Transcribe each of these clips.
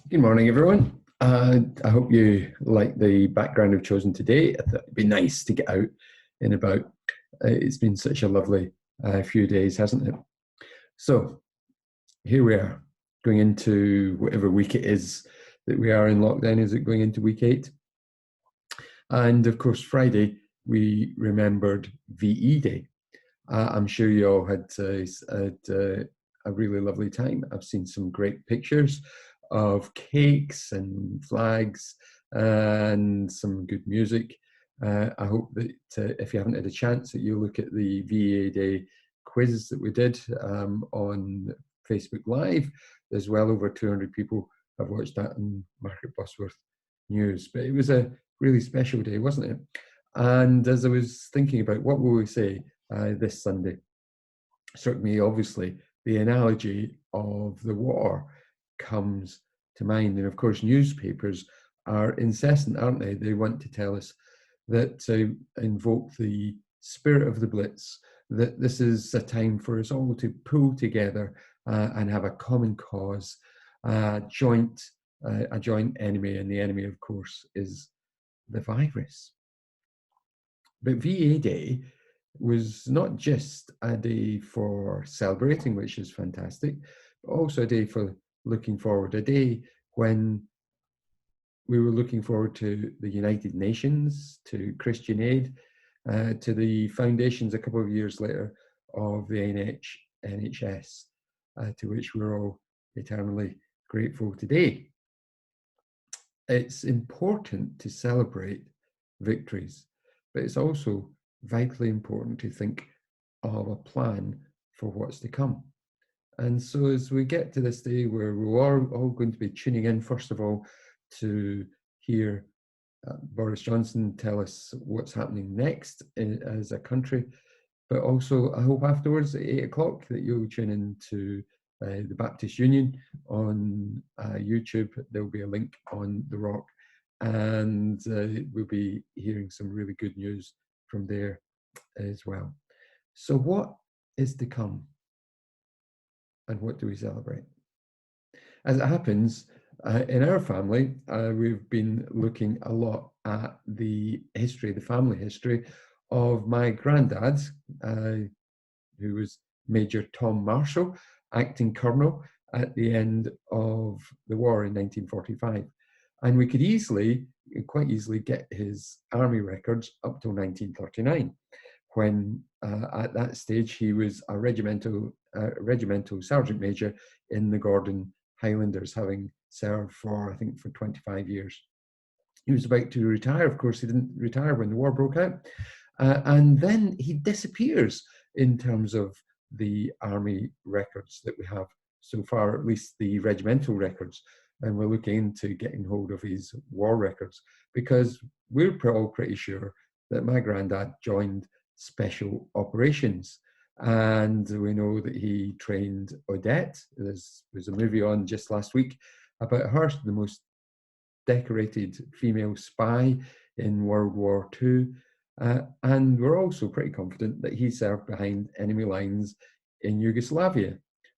Good morning, everyone. I hope you like the background I've chosen today. I thought it'd be nice to get out and about. It's been such a lovely few days, hasn't it? So here we are, going into whatever week it is that we are in lockdown. Is it going into week 8? And of course, Friday, we remembered VE Day. I'm sure you all had a really lovely time. I've seen some great pictures of cakes and flags and some good music. I hope that if you haven't had a chance, that you look at the VA Day quiz that we did on Facebook Live. There's well over 200 people have watched that on Market Bosworth News. But it was a really special day, wasn't it? And as I was thinking about what will we say this Sunday, struck me obviously the analogy of the war comes to mind. And of course, newspapers are incessant, aren't they? They want to tell us that to invoke the spirit of the Blitz, that this is a time for us all to pull together and have a common cause, a joint enemy, and the enemy, of course, is the virus. But VA Day was not just a day for celebrating, which is fantastic, but also a day for looking forward, a day when we were looking forward to the United Nations, to Christian Aid, to the foundations a couple of years later of the NHS, to which we're all eternally grateful today. It's important to celebrate victories, but it's also vitally important to think of a plan for what's to come. And so as we get to this day where we're all going to be tuning in, first of all, to hear Boris Johnson tell us what's happening next as a country, but also I hope afterwards at 8 o'clock that you'll tune in to the Baptist Union on YouTube. There'll be a link on the rock, and we'll be hearing some really good news from there as well. So what is to come, and what do we celebrate? As it happens, in our family, we've been looking a lot at the history, the family history of my granddad, who was Major Tom Marshall, acting colonel at the end of the war in 1945. And we could quite easily get his army records up till 1939, when at that stage he was a regimental sergeant major in the Gordon Highlanders, having served for 25 years. He was about to retire. Of course, he didn't retire when the war broke out. And then he disappears in terms of the army records that we have so far, at least the regimental records. And we're looking into getting hold of his war records, because we're all pretty sure that my granddad joined special operations. And we know that he trained Odette. There was a movie on just last week about her, the most decorated female spy in World War II. And we're also pretty confident that he served behind enemy lines in Yugoslavia,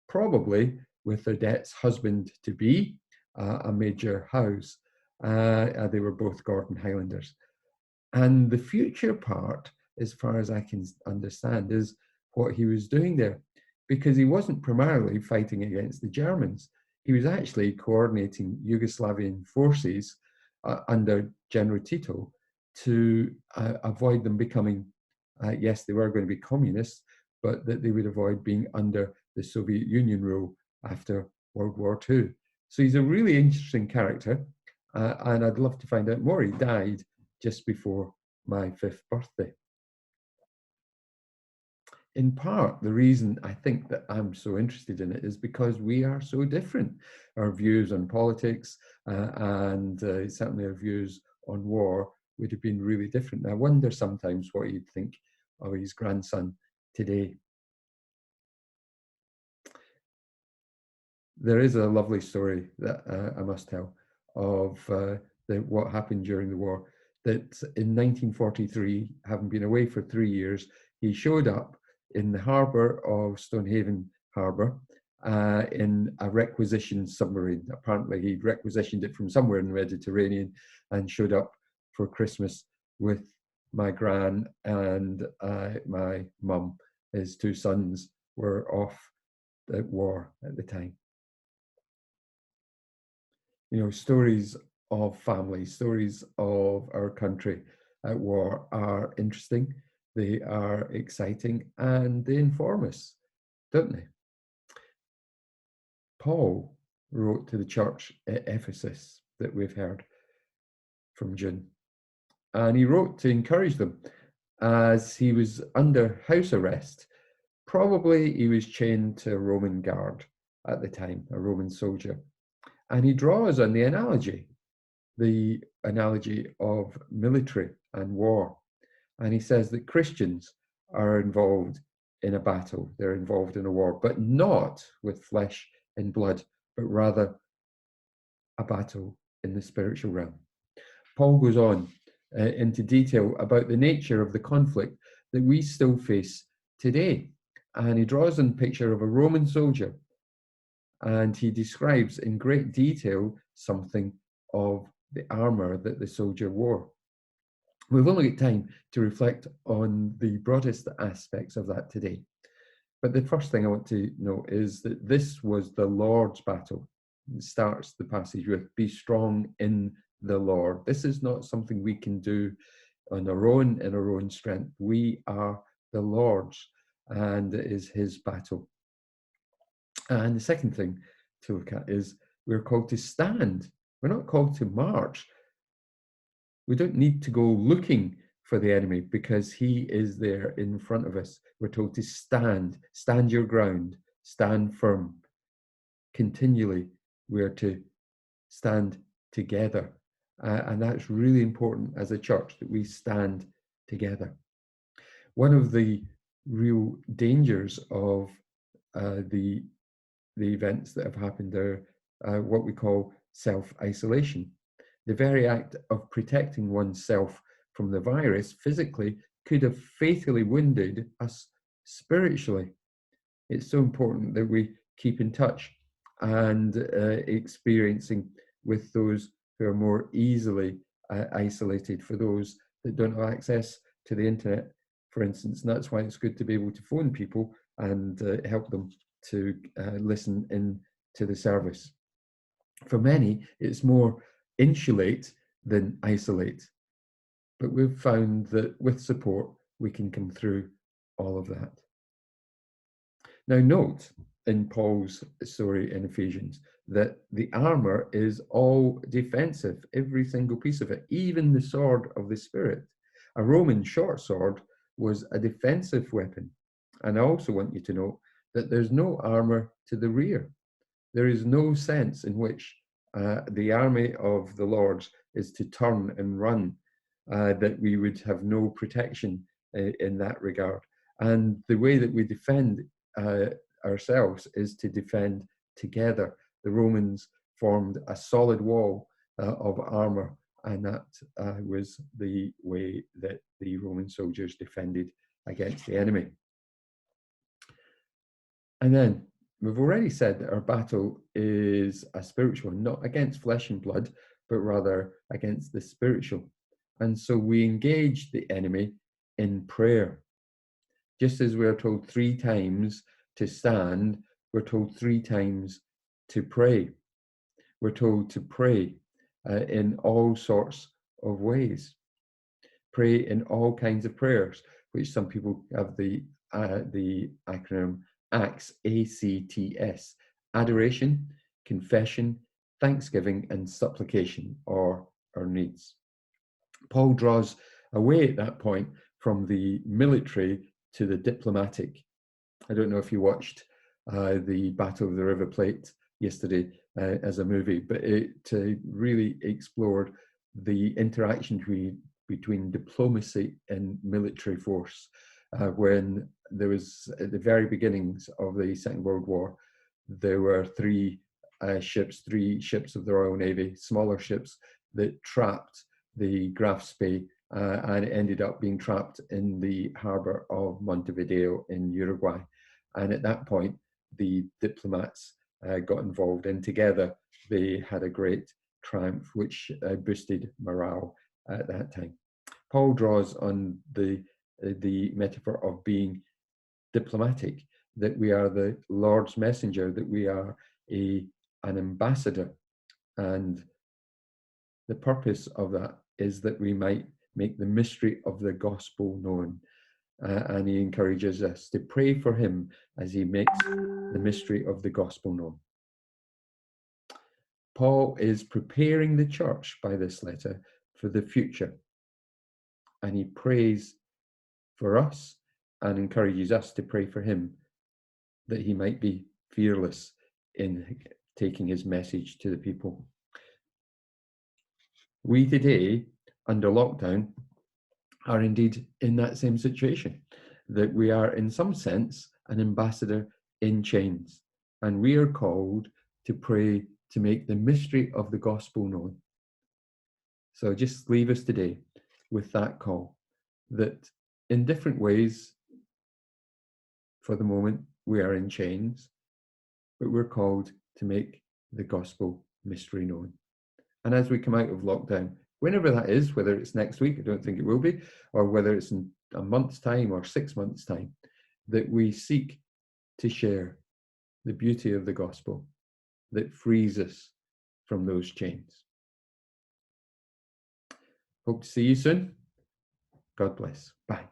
probably with Odette's husband-to-be, a Major Howes. They were both Gordon Highlanders. And the future part, as far as I can understand, is what he was doing there, because he wasn't primarily fighting against the Germans. He was actually coordinating Yugoslavian forces under General Tito to avoid them becoming, yes, they were going to be communists, but that they would avoid being under the Soviet Union rule after World War II. So he's a really interesting character, and I'd love to find out more. He died just before my 5th birthday. In part, the reason I think that I'm so interested in it is because we are so different. Our views on politics and certainly our views on war would have been really different. I wonder sometimes what he'd think of his grandson today. There is a lovely story that I must tell of what happened during the war. That in 1943, having been away for 3 years, he showed up in the harbour of Stonehaven Harbour, in a requisitioned submarine. Apparently, he'd requisitioned it from somewhere in the Mediterranean and showed up for Christmas with my gran and my mum. His two sons were off at war at the time. You know, stories of family, stories of our country at war are interesting, they are exciting, and they inform us, don't they? Paul wrote to the church at Ephesus that we've heard from June, and he wrote to encourage them as he was under house arrest. Probably he was chained to a Roman guard at the time, a Roman soldier. And he draws on the analogy of military and war. And he says that Christians are involved in a battle, they're involved in a war, but not with flesh and blood, but rather a battle in the spiritual realm. Paul goes on into detail about the nature of the conflict that we still face today. And he draws on a picture of a Roman soldier, and he describes in great detail something of the armour that the soldier wore. We've only got time to reflect on the broadest aspects of that today. But the first thing I want to note is that this was the Lord's battle. It starts the passage with, "Be strong in the Lord." This is not something we can do on our own, in our own strength. We are the Lord's, and it is his battle. And the second thing to look at is we're called to stand. We're not called to march. We don't need to go looking for the enemy because he is there in front of us. We're told to stand your ground, stand firm. Continually, we're to stand together. And that's really important as a church, that we stand together. One of the real dangers of the events that have happened are what we call self-isolation. The very act of protecting oneself from the virus physically could have fatally wounded us spiritually. It's so important that we keep in touch and experiencing with those who are more easily isolated, for those that don't have access to the internet, for instance. And that's why it's good to be able to phone people and help them to listen in to the service. For many, it's more insulate than isolate. But we've found that with support, we can come through all of that. Now note in Paul's story in Ephesians that the armour is all defensive, every single piece of it, even the sword of the Spirit. A Roman short sword was a defensive weapon. And I also want you to note that there's no armour to the rear. There is no sense in which the army of the Lord is to turn and run, that we would have no protection in that regard. And the way that we defend ourselves is to defend together. The Romans formed a solid wall of armour, and that was the way that the Roman soldiers defended against the enemy. And then we've already said that our battle is a spiritual one, not against flesh and blood, but rather against the spiritual. And so we engage the enemy in prayer. Just as we're told 3 times to stand, we're told 3 times to pray. We're told to pray in all sorts of ways. Pray in all kinds of prayers, which some people have the acronym ACTS, A-C-T-S, adoration, confession, thanksgiving, and supplication, or our needs. Paul draws away at that point from the military to the diplomatic. I don't know if you watched the Battle of the River Plate yesterday as a movie, but it really explored the interaction between diplomacy and military force. When there was, at the very beginnings of the Second World War, there were 3 ships of the Royal Navy, smaller ships, that trapped the Graf Spee, and it ended up being trapped in the harbour of Montevideo in Uruguay. And at that point, the diplomats got involved in. Together, they had a great triumph, which boosted morale at that time. Paul draws on the metaphor of being diplomatic, that we are the Lord's messenger, that we are an ambassador. And the purpose of that is that we might make the mystery of the gospel known. And he encourages us to pray for him as he makes the mystery of the gospel known. Paul is preparing the church by this letter for the future. And he prays for us and encourages us to pray for him, that he might be fearless in taking his message to the people. We today, under lockdown, are indeed in that same situation, that we are in some sense an ambassador in chains, and we are called to pray to make the mystery of the gospel known. So just leave us today with that call, that in different ways, for the moment, we are in chains, but we're called to make the gospel mystery known. And as we come out of lockdown, whenever that is, whether it's next week, I don't think it will be, or whether it's in a month's time or 6 months' time, that we seek to share the beauty of the gospel that frees us from those chains. Hope to see you soon. God bless. Bye.